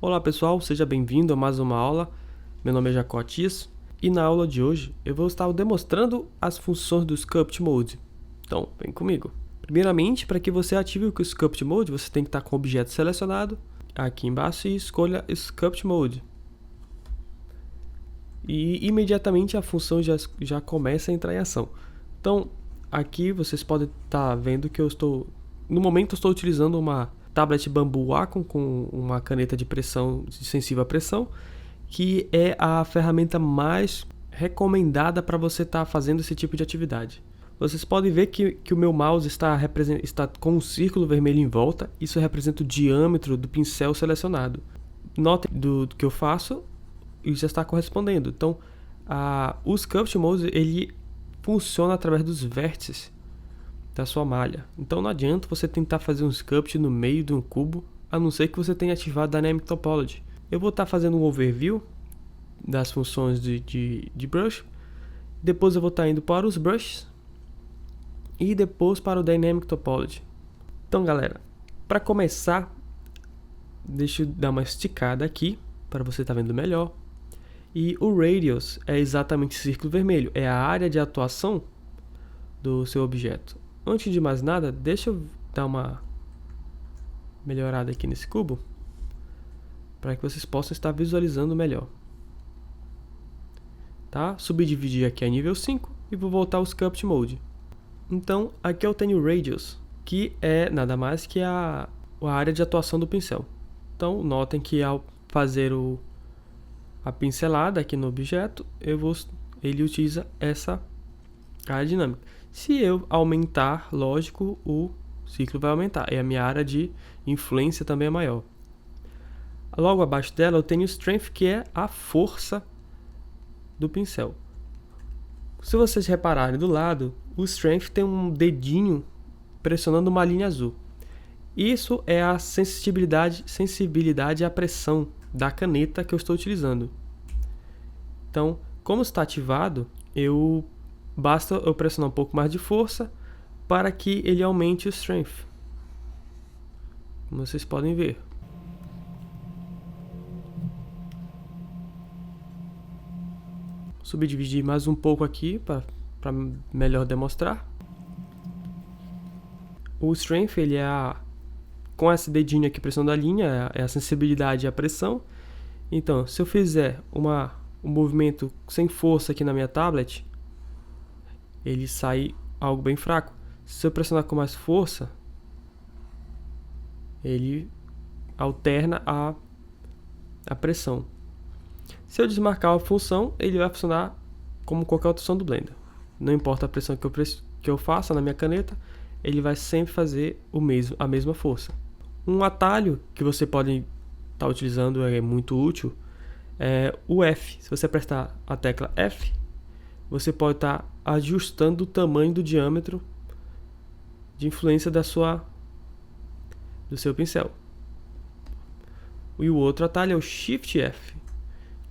Olá pessoal, seja bem-vindo a mais uma aula. Meu nome é Jacotis e na aula de hoje eu vou estar demonstrando as funções do Sculpt Mode. Então, vem comigo. Primeiramente, para que você ative o Sculpt Mode, você tem que estar com o objeto selecionado aqui embaixo e escolha Sculpt Mode. E imediatamente a função já começa a entrar em ação. Então, aqui vocês podem estar vendo que no momento eu estou utilizando uma tablet Bambu Wacom com uma caneta de pressão sensível à pressão, que é a ferramenta mais recomendada para você estar fazendo esse tipo de atividade. Vocês podem ver que o meu mouse está com um círculo vermelho em volta, isso representa o diâmetro do pincel selecionado. Notem do que eu faço, isso já está correspondendo. Então, o Sculpt Mode ele funciona através dos vértices da sua malha. Então não adianta você tentar fazer um sculpt no meio de um cubo, a não ser que você tenha ativado Dynamic Topology. Eu vou estar fazendo um overview das funções de brush, depois eu vou estar indo para os brushes e depois para o Dynamic Topology. Então galera, para começar, deixa eu dar uma esticada aqui para você estar vendo melhor. E o Radius é exatamente o círculo vermelho, é a área de atuação do seu objeto. Antes de mais nada, deixa eu dar uma melhorada aqui nesse cubo, para que vocês possam estar visualizando melhor. Tá? Subdividir aqui a nível 5 e vou voltar ao Sculpt Mode. Então, aqui eu tenho o Radius, que é nada mais que a área de atuação do pincel. Então, notem que ao fazer a pincelada aqui no objeto, ele utiliza essa área dinâmica. Se eu aumentar, lógico, o ciclo vai aumentar. E a minha área de influência também é maior. Logo abaixo dela eu tenho o Strength, que é a força do pincel. Se vocês repararem do lado, o Strength tem um dedinho pressionando uma linha azul. Isso é a sensibilidade à pressão da caneta que eu estou utilizando. Então, como está ativado, basta eu pressionar um pouco mais de força para que ele aumente o Strength. Como vocês podem ver. Subdividir mais um pouco aqui para melhor demonstrar. O Strength ele com esse dedinho aqui pressionando a linha, é a sensibilidade à pressão. Então, se eu fizer um movimento sem força aqui na minha tablet, ele sai algo bem fraco. Se eu pressionar com mais força, ele alterna a pressão. Se eu desmarcar a função, ele vai funcionar como qualquer outra função do Blender. Não importa a pressão que eu faça na minha caneta, ele vai sempre fazer a mesma força. Um atalho que você pode estar utilizando, é muito útil, é o F. Se você apertar a tecla F, você pode estar ajustando o tamanho do diâmetro de influência do seu pincel. E o outro atalho é o Shift F,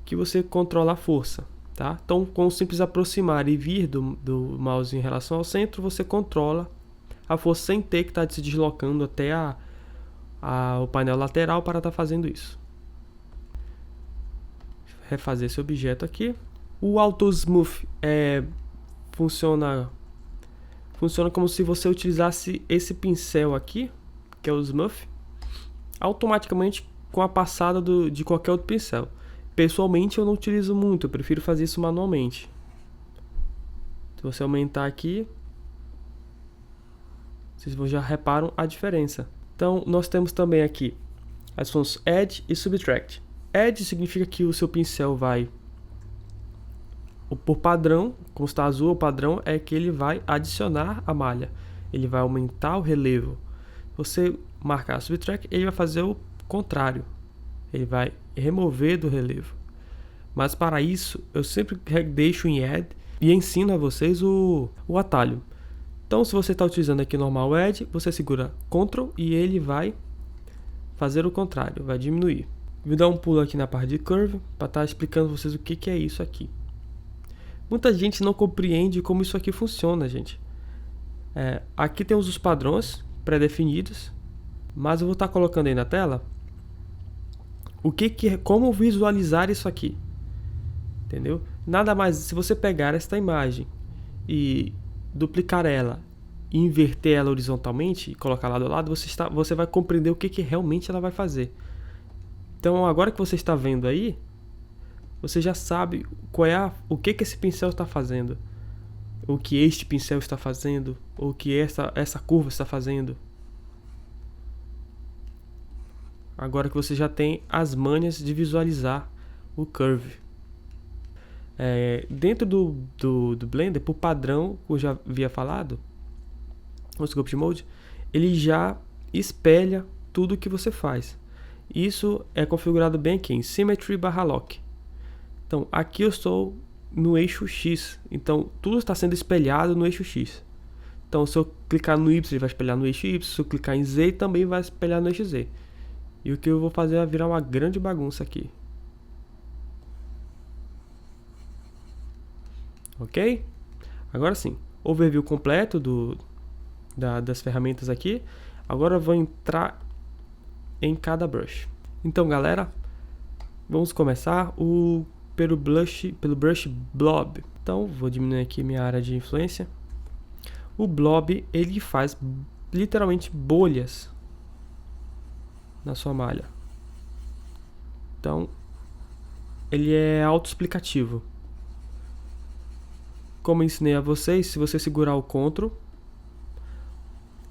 que você controla a força. Tá? Então, com o simples aproximar e vir do mouse em relação ao centro, você controla a força sem ter que estar se deslocando até o painel lateral para estar fazendo isso. Refazer esse objeto aqui. O Auto Smooth funciona como se você utilizasse esse pincel aqui, que é o Smooth, automaticamente com a passada de qualquer outro pincel. Pessoalmente eu não utilizo muito, eu prefiro fazer isso manualmente. Se você aumentar aqui, vocês já reparam a diferença. Então nós temos também aqui as funções Add e Subtract. Add significa que o seu pincel vai, por padrão, como está azul, o padrão é que ele vai adicionar a malha, ele vai aumentar o relevo. Você marcar Subtract, ele vai fazer o contrário, ele vai remover do relevo. Mas para isso, eu sempre deixo em Add e ensino a vocês o atalho. Então, se você está utilizando aqui normal Add, você segura Ctrl e ele vai fazer o contrário, vai diminuir. Vou dar um pulo aqui na parte de Curve para estar explicando a vocês o que é isso aqui. Muita gente não compreende como isso aqui funciona, gente. Aqui temos os padrões pré-definidos, mas eu vou estar colocando aí na tela como visualizar isso aqui, entendeu? Nada mais, se você pegar esta imagem e duplicar ela, e inverter ela horizontalmente e colocar lado a lado, você vai compreender o que realmente ela vai fazer. Então, agora que você está vendo aí, você já sabe o que esse pincel está fazendo, o que este pincel está fazendo, o que essa curva está fazendo. Agora que você já tem as manhas de visualizar o curve. Dentro do Blender, por padrão, como eu já havia falado, o Sculpt Mode, ele já espelha tudo que você faz. Isso é configurado bem aqui em Symmetry/Lock. Então, aqui eu estou no eixo X. Então, tudo está sendo espelhado no eixo X. Então, se eu clicar no Y, ele vai espelhar no eixo Y. Se eu clicar em Z, também vai espelhar no eixo Z. E o que eu vou fazer é virar uma grande bagunça aqui. Ok? Agora sim, overview completo das ferramentas aqui. Agora eu vou entrar em cada brush. Então, galera, vamos começar pelo brush Blob. Então, vou diminuir aqui minha área de influência. O Blob, ele faz literalmente bolhas na sua malha. Então, ele é autoexplicativo. Como eu ensinei a vocês, se você segurar o Ctrl,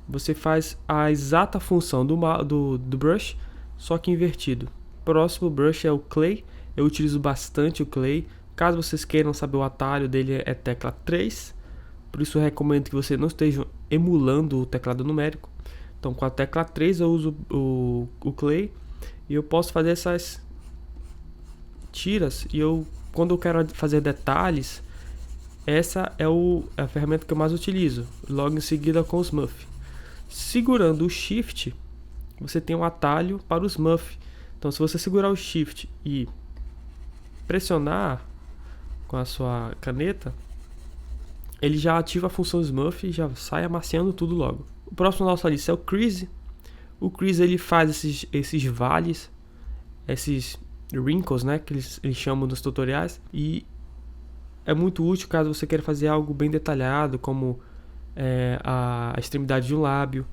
você faz a exata função do brush, só que invertido. Próximo brush é o Clay. Eu utilizo bastante o Clay. Caso vocês queiram saber o atalho dele, é tecla 3. Por isso eu recomendo que você não esteja emulando o teclado numérico. Então, com a tecla 3 eu uso o Clay. E eu posso fazer essas tiras. E quando eu quero fazer detalhes, essa é a ferramenta que eu mais utilizo. Logo em seguida com o Smurf. Segurando o Shift, você tem um atalho para o Smurf. Então, se você segurar o Shift e pressionar com a sua caneta, ele já ativa a função Smurf e já sai amaciando tudo logo. O próximo da nossa lista é o Crease. O Crease, ele faz esses vales, esses wrinkles, né, que eles chamam nos tutoriais, e é muito útil caso você queira fazer algo bem detalhado, como a extremidade de um lábio.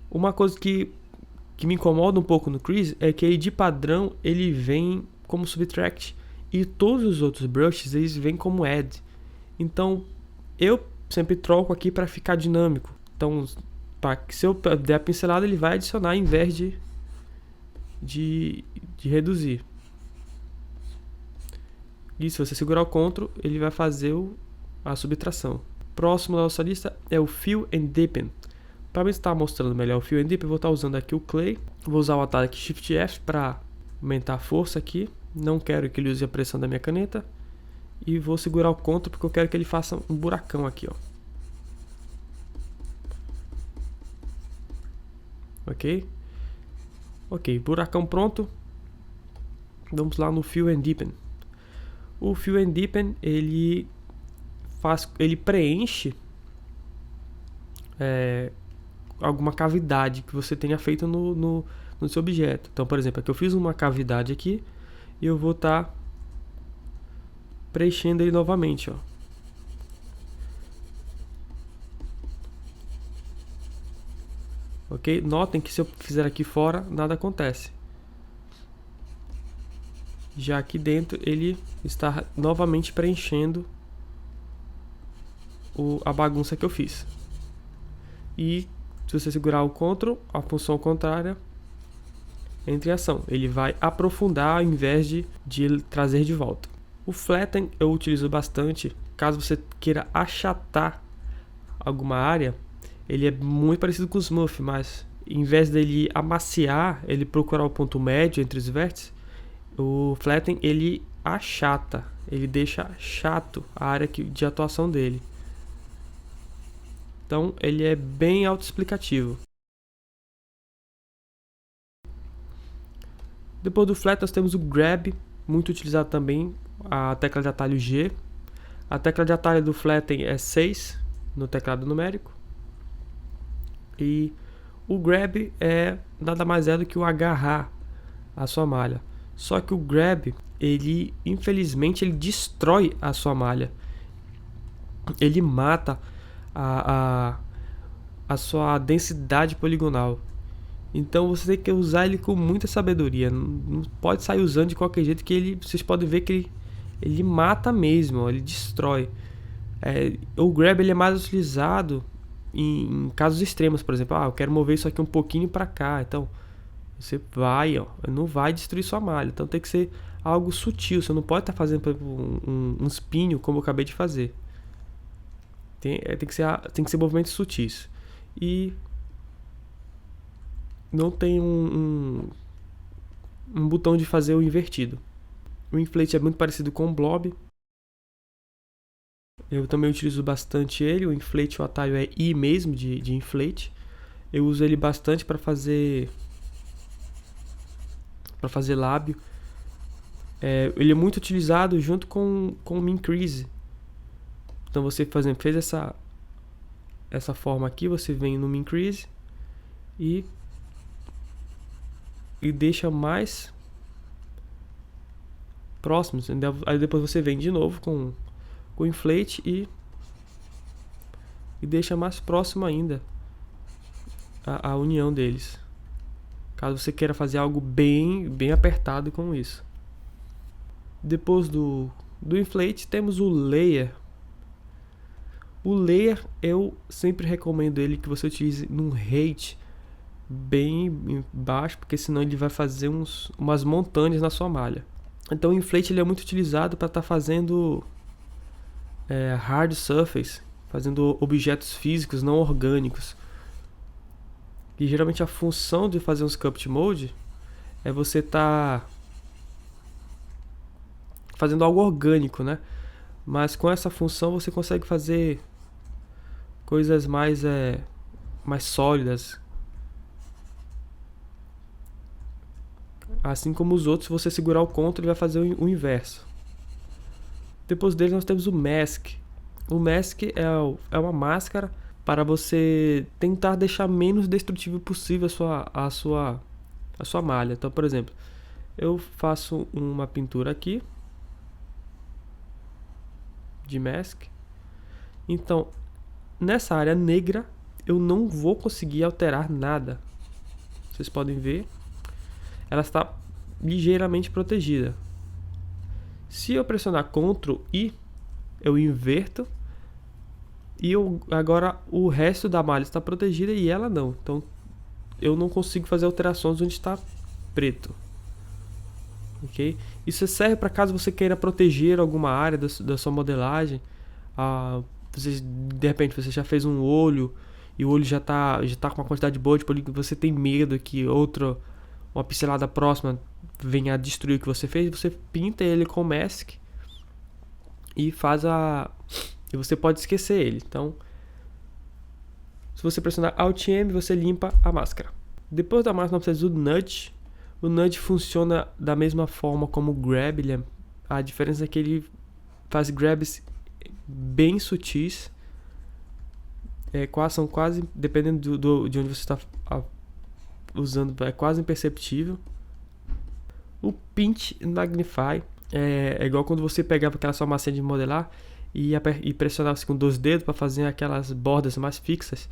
Uma coisa que me incomoda um pouco no Crease é que ele, de padrão, ele vem como Subtract, e todos os outros brushes eles vêm como Add. Então eu sempre troco aqui para ficar dinâmico. Então, se eu der a pincelada, ele vai adicionar em vez de reduzir. E se você segurar o Ctrl, ele vai fazer a subtração. Próximo da nossa lista é o Fill and Deepen. Para me estar mostrando melhor o Fill and Deepen, eu vou estar usando aqui o Clay. Vou usar o atalho aqui Shift F para aumentar a força aqui. Não quero que ele use a pressão da minha caneta. E vou segurar o Ctrl porque eu quero que ele faça um buracão aqui, ó. Ok? Ok, buracão pronto. Vamos lá no Fill and Deepen. O Fill and Deepen, ele preenche alguma cavidade que você tenha feito no seu objeto. Então, por exemplo, aqui eu fiz uma cavidade aqui e eu vou estar preenchendo ele novamente, ó. Ok? Notem que se eu fizer aqui fora, nada acontece. Já aqui dentro, ele está novamente preenchendo a bagunça que eu fiz. E se você segurar o Ctrl, a função contrária entra em ação. Ele vai aprofundar ao invés de trazer de volta. O Flatten eu utilizo bastante. Caso você queira achatar alguma área, ele é muito parecido com o Smurf, mas em vez dele amaciar, ele procurar o ponto médio entre os vértices, o Flatten ele achata, ele deixa chato a área de atuação dele. Então ele é bem autoexplicativo. Depois do Flatten nós temos o Grab, muito utilizado também, a tecla de atalho G. A tecla de atalho do Flatten é 6 no teclado numérico. E o Grab nada mais é do que o agarrar a sua malha. Só que o grab, ele infelizmente ele destrói a sua malha. Ele mata a sua densidade poligonal. Então você tem que usar ele com muita sabedoria. Não pode sair usando de qualquer jeito, que vocês podem ver que ele mata mesmo, ele destrói. O grab ele é mais utilizado em casos extremos, por exemplo, eu quero mover isso aqui um pouquinho para cá, então você não vai destruir sua malha, então tem que ser algo sutil, você não pode estar fazendo por exemplo, um espinho como eu acabei de fazer. Tem que ser movimentos sutis. E não tem um botão de fazer o invertido. O inflate é muito parecido com o blob. Eu também utilizo bastante ele. O inflate, o atalho é I mesmo, de inflate. Eu uso ele bastante para fazer lábio. Ele é muito utilizado junto com o Mincrease. Então você, por exemplo, fez essa forma aqui, você vem no Mincrease e deixa mais próximos. Aí depois você vem de novo com o inflate e deixa mais próximo ainda a união deles, caso você queira fazer algo bem apertado com isso. Depois do inflate temos o layer. O layer eu sempre recomendo ele que você utilize num rate bem baixo, porque senão ele vai fazer umas montanhas na sua malha. Então o inflate ele é muito utilizado para estar fazendo hard surface, fazendo objetos físicos não orgânicos. E geralmente a função de fazer um sculpt mode é você estar fazendo algo orgânico, né? Mas com essa função você consegue fazer coisas mais sólidas. Assim como os outros, se você segurar o Ctrl, ele vai fazer o inverso. Depois dele nós temos o Mask. O Mask é uma máscara para você tentar deixar menos destrutivo possível a sua malha. Então, por exemplo, eu faço uma pintura aqui de Mask. Então, nessa área negra, eu não vou conseguir alterar nada. Vocês podem ver, ela está ligeiramente protegida. Se eu pressionar Ctrl I, eu inverto e agora o resto da malha está protegida e ela não. Então eu não consigo fazer alterações onde está preto. Ok? Isso serve para caso você queira proteger alguma área da sua modelagem. De repente você já fez um olho e o olho já tá com uma quantidade boa de polígono, você tem medo que uma pincelada próxima venha a destruir o que você fez, você pinta ele com Mask e e você pode esquecer ele. Então, se você pressionar Alt M, você limpa a máscara. Depois da máscara, nós precisamos do Nudge. O Nudge funciona da mesma forma como o Grab. A diferença é que ele faz grabs bem sutis. São quase, dependendo de onde você está usando, é quase imperceptível. O Pinch Magnify é igual quando você pegava aquela sua massinha de modelar e pressionava assim com 2 dedos para fazer aquelas bordas mais fixas.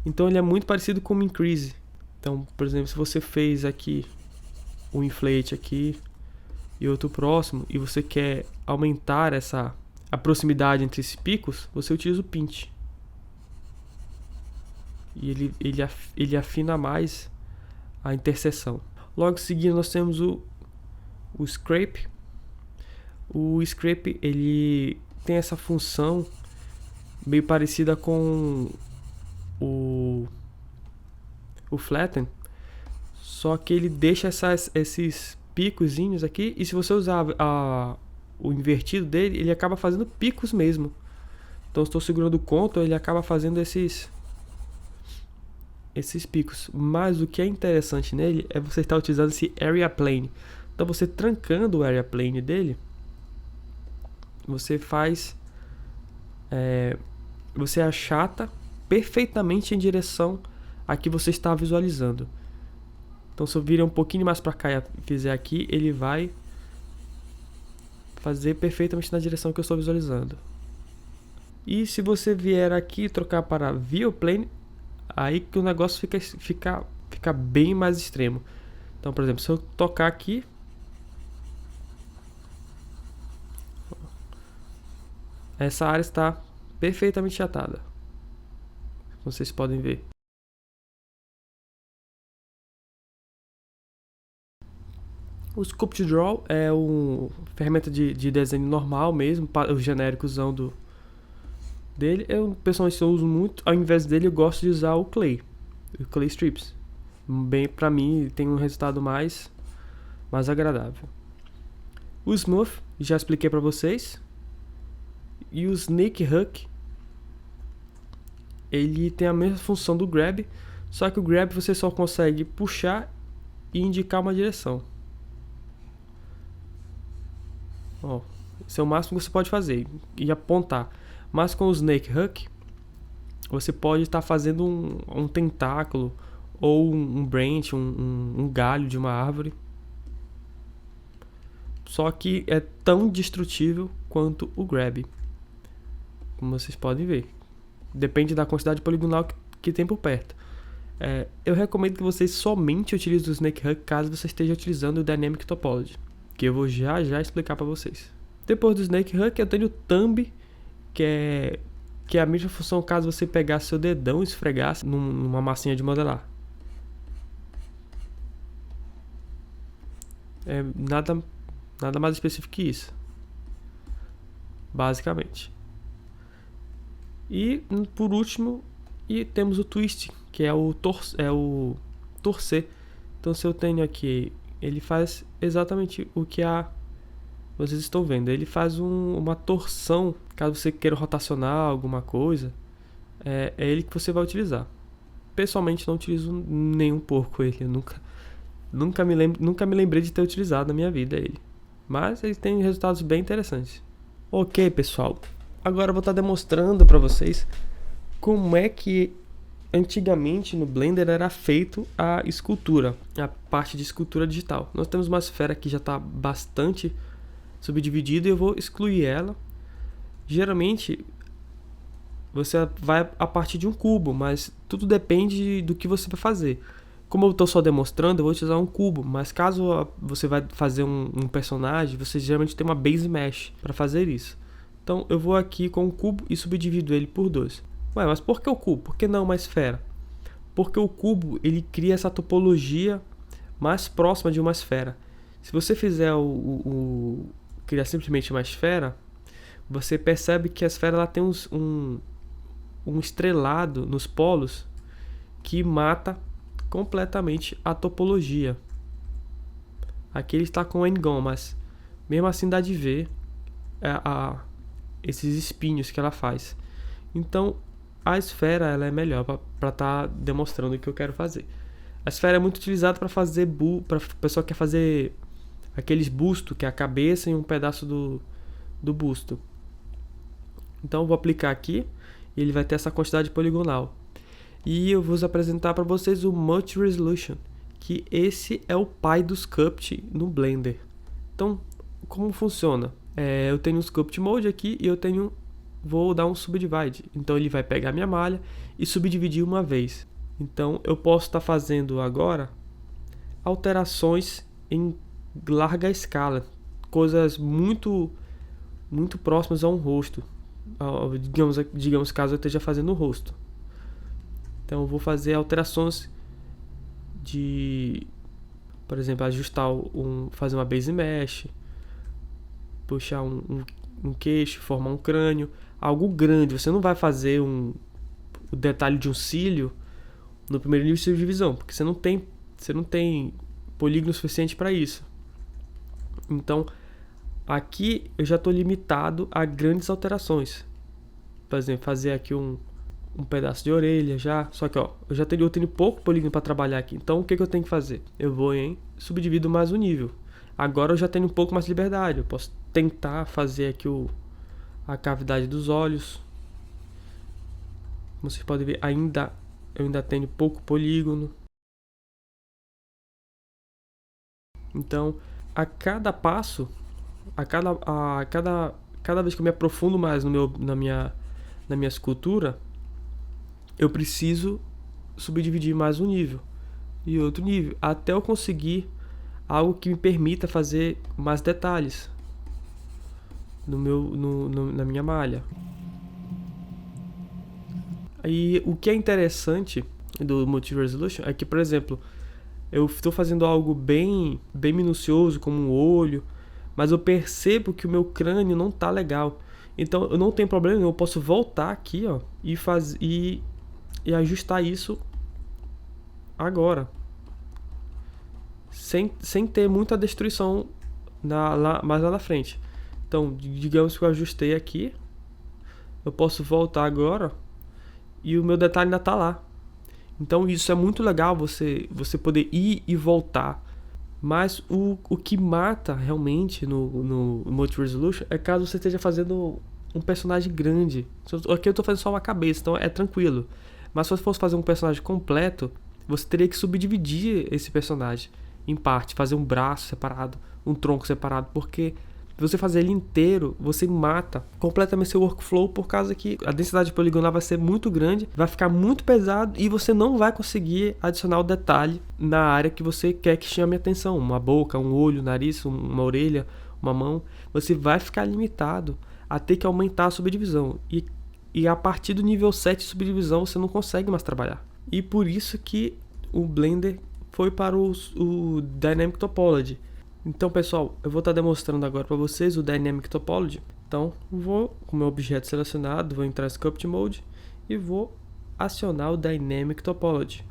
Então ele é muito parecido com o Increase. Então, por exemplo, se você fez aqui um inflate aqui e outro próximo e você quer aumentar a proximidade entre esses picos, você utiliza o Pinch. E ele afina mais a interseção. Logo seguindo nós temos o Scrape. O Scrape ele tem essa função meio parecida com o Flatten, só que ele deixa esses picozinhos aqui, e se você usar o invertido dele, ele acaba fazendo picos mesmo. Então estou segurando o Ctrl, ele acaba fazendo esses picos. Mas o que é interessante nele é você estar utilizando esse Area Plane. Então você trancando o Area Plane dele, você você achata perfeitamente em direção a que você está visualizando. Então se eu virar um pouquinho mais para cá e fizer aqui, ele vai fazer perfeitamente na direção que eu estou visualizando. E se você vier aqui e trocar para Viewplane, aí que o negócio fica bem mais extremo. Então, por exemplo, se eu tocar aqui, essa área está perfeitamente atada. Vocês podem ver. O Sculpt Draw é uma ferramenta de desenho normal mesmo, o genéricozão dele. Eu pessoalmente uso muito, ao invés dele eu gosto de usar o Clay Strips. Bem, pra mim tem um resultado mais agradável. O Smooth, já expliquei pra vocês. E o Snake Hook, ele tem a mesma função do Grab, só que o Grab você só consegue puxar e indicar uma direção. Ó, esse é o máximo que você pode fazer, e apontar. Mas com o Snake Hook, você pode estar fazendo um tentáculo, ou um branch, um galho de uma árvore. Só que é tão destrutível quanto o Grab, como vocês podem ver. Depende da quantidade poligonal que tem por perto. Eu recomendo que vocês somente utilizem o Snake Hook caso você esteja utilizando o Dynamic Topology, que eu vou já explicar para vocês. Depois do Snake Hook, eu tenho o Thumb, que é a mesma função caso você pegasse seu dedão e esfregasse numa massinha de modelar. Nada mais específico que isso, basicamente. E por último, temos o Twist, que é o torcer. Então se eu tenho aqui, ele faz exatamente o que vocês estão vendo. Ele faz uma torção, caso você queira rotacionar alguma coisa, é ele que você vai utilizar. Pessoalmente não utilizo nem um pouco ele, eu nunca me lembrei de ter utilizado na minha vida ele. Mas ele tem resultados bem interessantes. Ok, pessoal. Agora eu vou estar demonstrando para vocês como é que antigamente no Blender era feito a escultura, a parte de escultura digital. Nós temos uma esfera que já está bastante subdividida e eu vou excluir ela. Geralmente você vai a partir de um cubo, mas tudo depende do que você vai fazer. Como eu estou só demonstrando, eu vou utilizar um cubo, mas caso você vai fazer um personagem, você geralmente tem uma base mesh para fazer isso. Então eu vou aqui com o cubo e subdivido ele por 2. Ué, mas por que o cubo? Por que não uma esfera? Porque o cubo ele cria essa topologia mais próxima de uma esfera. Se você fizer criar simplesmente uma esfera, você percebe que a esfera ela tem um estrelado nos polos que mata completamente a topologia. Aqui ele está com o N-gon, mas mesmo assim dá de ver esses espinhos que ela faz. Então a esfera ela é melhor para estar demonstrando o que eu quero fazer. A esfera é muito utilizada para fazer para a pessoa que quer fazer aqueles bustos, que é a cabeça e um pedaço do busto. Então eu vou aplicar aqui e ele vai ter essa quantidade poligonal. E eu vou apresentar para vocês o Multi Resolution, que esse é o pai do Sculpt no Blender. Então, como funciona? Eu tenho um Sculpt Mode aqui e vou dar um Subdivide. Então ele vai pegar minha malha e subdividir uma vez. Então eu posso estar fazendo agora alterações em larga escala, coisas muito próximas a um rosto. Digamos caso eu esteja fazendo o rosto. Então eu vou fazer alterações por exemplo, ajustar fazer uma base mesh, puxar um queixo, formar um crânio, algo grande. Você não vai fazer o detalhe de um cílio no primeiro nível de subdivisão, porque você não tem polígono suficiente para isso. Então aqui eu já estou limitado a grandes alterações. Por exemplo, fazer aqui um pedaço de orelha já. Só que eu tenho pouco polígono para trabalhar aqui. Então o que eu tenho que fazer? Eu vou subdivido mais o nível. Agora eu já tenho um pouco mais de liberdade. Eu posso tentar fazer aqui a cavidade dos olhos. Como vocês podem ver, eu ainda tenho pouco polígono. Então, a cada passo, cada vez que eu me aprofundo mais na minha escultura, eu preciso subdividir mais um nível e outro nível, até eu conseguir algo que me permita fazer mais detalhes na minha malha. E o que é interessante do Multi-Resolution é que, por exemplo, eu estou fazendo algo bem minucioso, como um olho, mas eu percebo que o meu crânio não tá legal. Então eu não tenho problema, eu posso voltar aqui, ó, e ajustar isso agora, sem ter muita destruição mais lá na frente. Então, digamos que eu ajustei aqui, eu posso voltar agora e o meu detalhe ainda tá lá. Então isso é muito legal, você poder ir e voltar. Mas o que mata realmente no Multi-Resolution é caso você esteja fazendo um personagem grande. Aqui eu estou fazendo só uma cabeça, então é tranquilo. Mas se você fosse fazer um personagem completo, você teria que subdividir esse personagem em parte, fazer um braço separado, um tronco separado, porque você fazer ele inteiro, você mata completamente seu workflow, por causa que a densidade poligonal vai ser muito grande, vai ficar muito pesado e você não vai conseguir adicionar o detalhe na área que você quer que chame a atenção. Uma boca, um olho, um nariz, uma orelha, uma mão. Você vai ficar limitado a ter que aumentar a subdivisão. E a partir do nível 7 de subdivisão você não consegue mais trabalhar. E por isso que o Blender foi para o Dynamic Topology. Então, pessoal, eu vou estar demonstrando agora para vocês o Dynamic Topology. Então, vou com o meu objeto selecionado, vou entrar em Sculpt Mode e vou acionar o Dynamic Topology.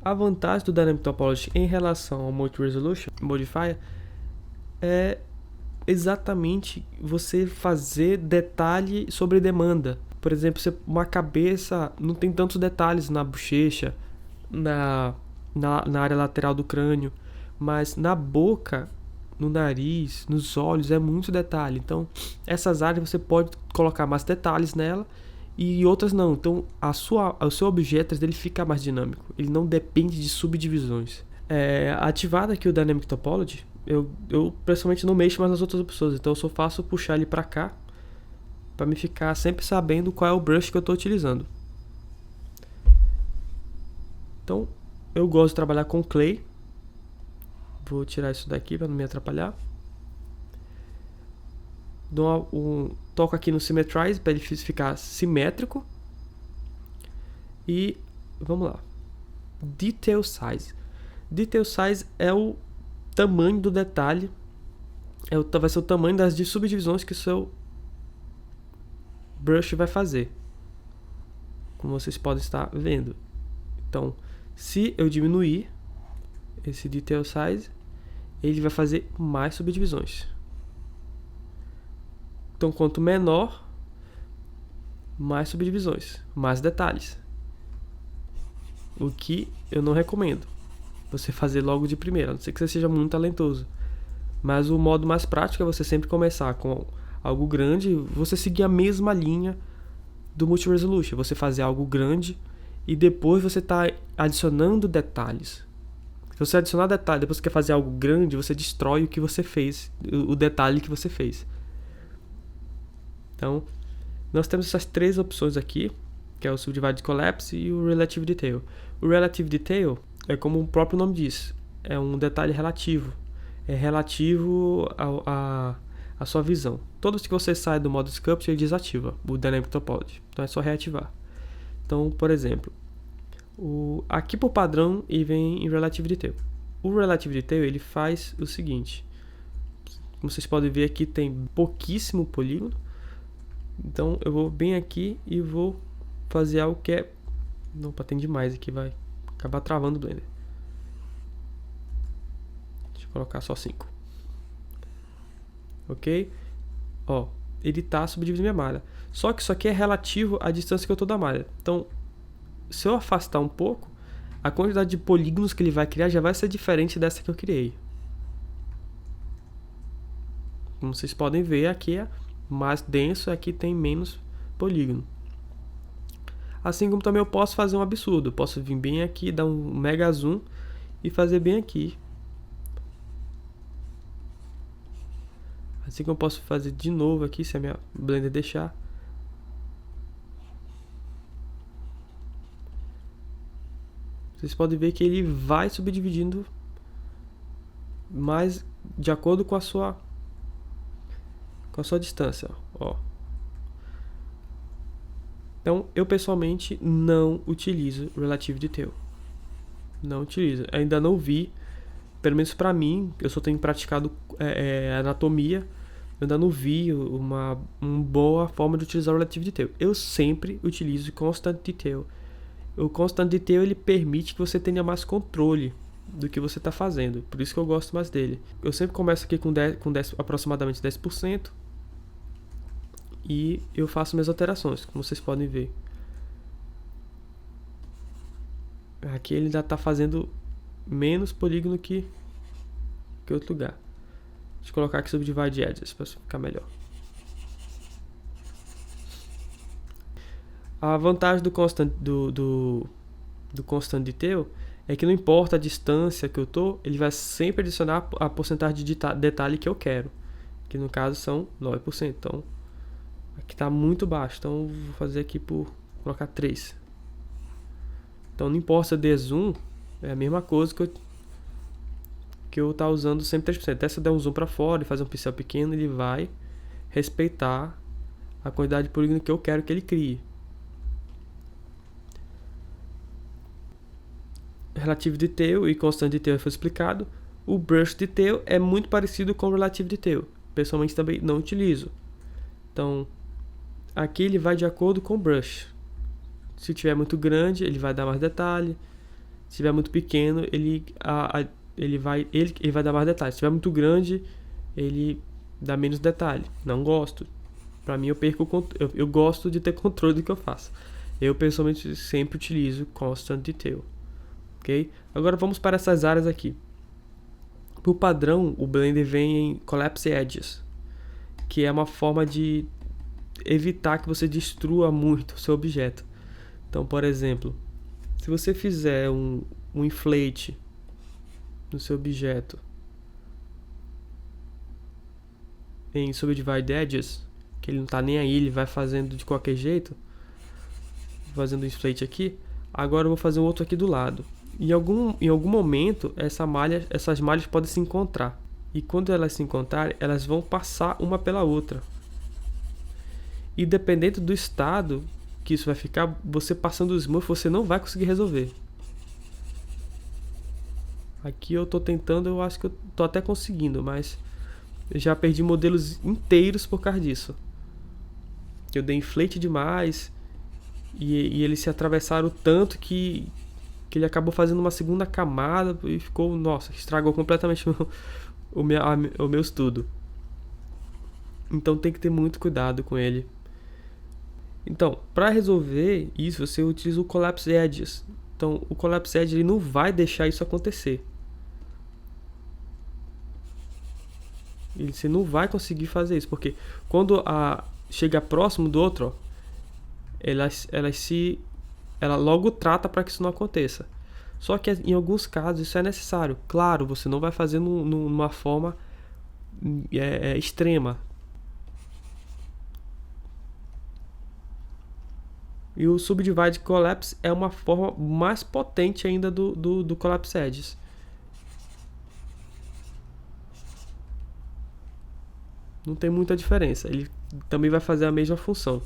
A vantagem do Dynamic Topology em relação ao Multi-Resolution Modifier é exatamente você fazer detalhe sobre demanda. Por exemplo, uma cabeça não tem tantos detalhes na bochecha, na área lateral do crânio, mas na boca, no nariz, nos olhos é muito detalhe. Então, essas áreas você pode colocar mais detalhes nela e outras não. Então, o seu objeto ele fica mais dinâmico. Ele não depende de subdivisões. Ativado aqui o Dynamic Topology, eu pessoalmente não mexo mais nas outras opções. Então, eu só faço puxar ele para cá para me ficar sempre sabendo qual é o brush que eu estou utilizando. Então, eu gosto de trabalhar com clay. Vou tirar isso daqui para não me atrapalhar. Toco aqui no Symmetrize para ele ficar simétrico. E vamos lá. Detail Size. Detail Size é o tamanho do detalhe. Vai ser o tamanho das subdivisões que o seu brush vai fazer. Como vocês podem estar vendo. Então, se eu diminuir esse Detail Size, ele vai fazer mais subdivisões. Então, quanto menor, mais subdivisões, mais detalhes. O que eu não recomendo você fazer logo de primeira, a não ser que você seja muito talentoso. Mas o modo mais prático é você sempre começar com algo grande, você seguir a mesma linha do Multi-Resolution, você fazer algo grande e depois você está adicionando detalhes. Se você adicionar detalhe, depois você quer fazer algo grande, você destrói o que você fez, o detalhe que você fez. Então, nós temos essas três opções aqui, que é o Subdivide Collapse e o Relative Detail. O Relative Detail é como o próprio nome diz, é um detalhe relativo. É relativo à sua visão. Toda vez que você sai do modo Sculpt, ele desativa o Dynamic Topology. Então é só reativar. Então, por exemplo, aqui por padrão ele vem em Relative Detail. O Relative Detail ele faz o seguinte. Como vocês podem ver aqui tem pouquíssimo polígono. Então eu vou bem aqui e vou fazer algo que é... Opa, tem demais aqui, vai acabar travando o Blender. Deixa eu colocar só 5. Ok? Ó, ele está subdividindo minha malha. Só que isso aqui é relativo à distância que eu estou da malha. Então, se eu afastar um pouco, a quantidade de polígonos que ele vai criar já vai ser diferente dessa que eu criei. Como vocês podem ver, aqui é mais denso, aqui tem menos polígono. Assim como também eu posso fazer um absurdo. Eu posso vir bem aqui, dar um mega zoom e fazer bem aqui. Assim que eu posso fazer de novo aqui, se a minha Blender deixar. Vocês podem ver que ele vai subdividindo mais de acordo com a sua distância, ó. Então, eu pessoalmente não utilizo Relative Detail. Não utilizo. Ainda não vi, pelo menos pra mim, eu só tenho praticado anatomia, eu ainda não vi uma boa forma de utilizar o Relative Detail. Eu sempre utilizo Constant Detail. O Constant Detail ele permite que você tenha mais controle do que você está fazendo. Por isso que eu gosto mais dele. Eu sempre começo aqui com aproximadamente 10%. E eu faço minhas alterações, como vocês podem ver. Aqui ele ainda está fazendo menos polígono que outro lugar. Deixa eu colocar aqui Subdivide Edges para ficar melhor. A vantagem do Constant Detail é que não importa a distância que eu tô, ele vai sempre adicionar a porcentagem de detalhe que eu quero, que no caso são 9%. Então, aqui está muito baixo, então vou fazer aqui por colocar 3. Então, não importa se eu der zoom, é a mesma coisa que eu tá usando sempre 3%. Até se eu der um zoom para fora e fazer um pincel pequeno, ele vai respeitar a quantidade de polígono que eu quero que ele crie. Relative Detail e Constant Detail foi explicado. O Brush Detail é muito parecido com o Relative Detail. Pessoalmente também não utilizo. Então, aqui ele vai de acordo com o brush. Se tiver muito grande, ele vai dar mais detalhe. Se tiver muito pequeno, ele vai dar mais detalhe. Se tiver muito grande, ele dá menos detalhe. Não gosto. Para mim, eu gosto de ter controle do que eu faço. Eu pessoalmente sempre utilizo Constant Detail. Okay? Agora vamos para essas áreas aqui. Por padrão, o Blender vem em Collapse Edges, que é uma forma de evitar que você destrua muito o seu objeto. Então, por exemplo, se você fizer um inflate no seu objeto em Subdivide Edges, que ele não está nem aí, ele vai fazendo de qualquer jeito, vou fazendo um inflate aqui. Agora eu vou fazer um outro aqui do lado. Em algum momento, essas malhas podem se encontrar. E quando elas se encontrarem, elas vão passar uma pela outra. E dependendo do estado que isso vai ficar, você passando o Smurf, você não vai conseguir resolver. Aqui eu tô tentando, eu acho que eu tô até conseguindo, mas eu já perdi modelos inteiros por causa disso. Eu dei inflate demais e eles se atravessaram tanto que ele acabou fazendo uma segunda camada e ficou, nossa, estragou completamente o meu estudo. Então tem que ter muito cuidado com ele. Então, para resolver isso, você utiliza o Collapse Edges. Então, o Collapse Edge ele não vai deixar isso acontecer. Você não vai conseguir fazer isso, porque quando chega próximo do outro, ó, ela logo trata para que isso não aconteça. Só que em alguns casos isso é necessário. Claro, você não vai fazer numa forma extrema. E o Subdivide Collapse é uma forma mais potente ainda do Collapse Edges. Não tem muita diferença. Ele também vai fazer a mesma função.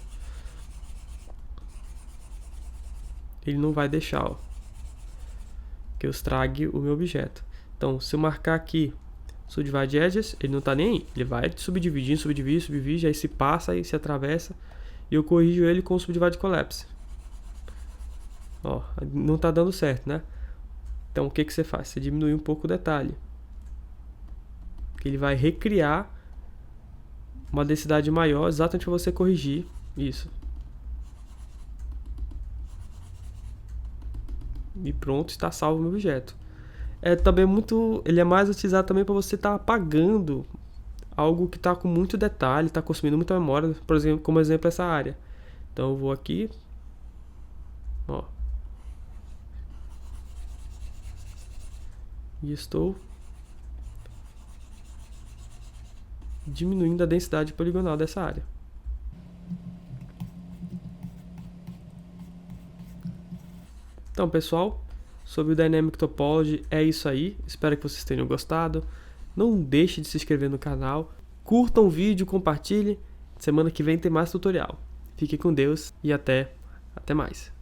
Ele não vai deixar, ó, que eu estrague o meu objeto. Então, se eu marcar aqui Subdivide Edges, ele não está nem aí. Ele vai subdividindo, subdivide, aí se passa e se atravessa. E eu corrijo ele com o Subdivide Collapse. Ó, não está dando certo, né? Então, o que você faz? Você diminui um pouco o detalhe. Ele vai recriar uma densidade maior exatamente para você corrigir isso. E pronto, está salvo o meu objeto. Ele é mais utilizado também para você estar apagando algo que está com muito detalhe, está consumindo muita memória, por exemplo, como exemplo essa área. Então eu vou aqui, ó, e estou diminuindo a densidade poligonal dessa área. Então, pessoal, sobre o Dynamic Topology é isso aí. Espero que vocês tenham gostado. Não deixe de se inscrever no canal. Curtam o vídeo, compartilhe. Semana que vem tem mais tutorial. Fique com Deus e até mais.